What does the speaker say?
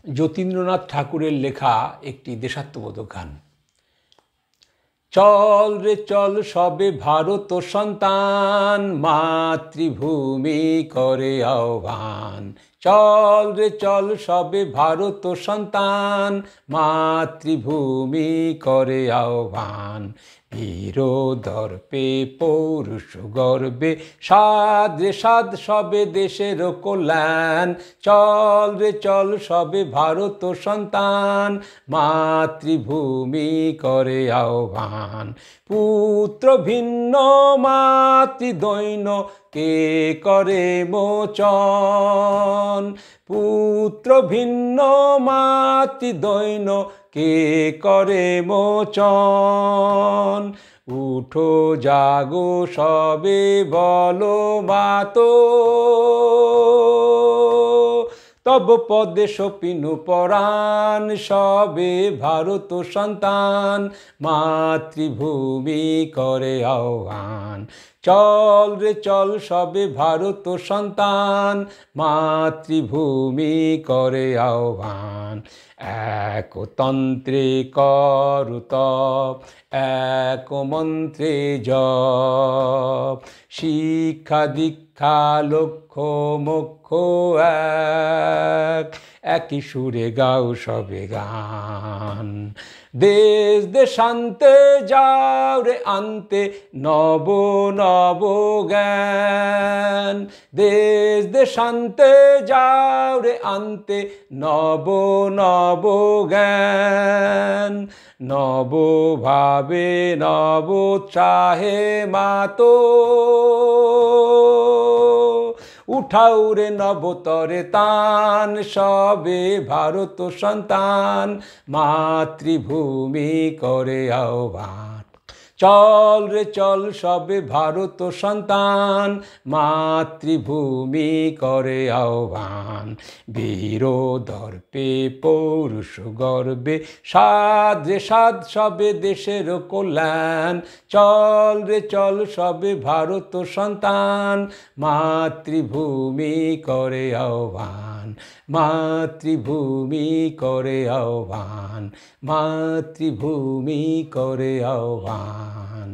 যতীন্দ্রনাথ ঠাকুরের লেখা একটি দেশাত্মবোধক গান। চল রে চল সবে ভারত সন্তান, মাতৃভূমি করে আহ্বান। চল রে চল সবে ভারত সন্তান, মাতৃভূমি করে আহ্বান। বীর দর্পে পৌরুষ গর্বে সাদ রে সাদ সবে দেশের কল্যাণ। চল রে চল সবে ভারত সন্তান, মাতৃভূমি করে আহ্বান। পুত্র ভিন্ন মাতৃদৈন্য কে করে মোচন। পুত্র ভিন্ন মাতৃদৈন্য কে করে মোচন। উঠো জাগো সবে বলো মাতো, তব পদে সপিনু পরাণ। সবে ভারত সন্তান, মাতৃভূমি করে আহ্বান। চল রে চল সবে ভারত সন্তান, মাতৃভূমি করে আহ্বান। এক তন্ত্রে করু তপ, এক মন্ত্রে জপ। শিক্ষা দীক্ষা লক্ষ্য মোক্ষ এক, একই সুরে গাও সবে গান। দেশ দেশান্তে যাও রে আনতে নব নব জ্ঞান। দেশ দেশান্তে যাও রে আনতে নব নব জ্ঞান। নব ভাবে নব উৎসাহে মাতো, উঠাও রে নবতরে তান। সবে ভারত সন্তান, মাতৃভূমি করে আহ্বান। চল রে চল সবে ভারত সন্তান, মাতৃভূমি করে আহ্বান। বীর দর্পে পৌরুষ গর্বে সাদ রে সাদ সবে দেশের কল্যাণ। চল রে চল সবে ভারত সন্তান, মাতৃভূমি করে আহ্বান। মাতৃভূমি করে আহ্বান, মাতৃভূমি করে আহ্বান।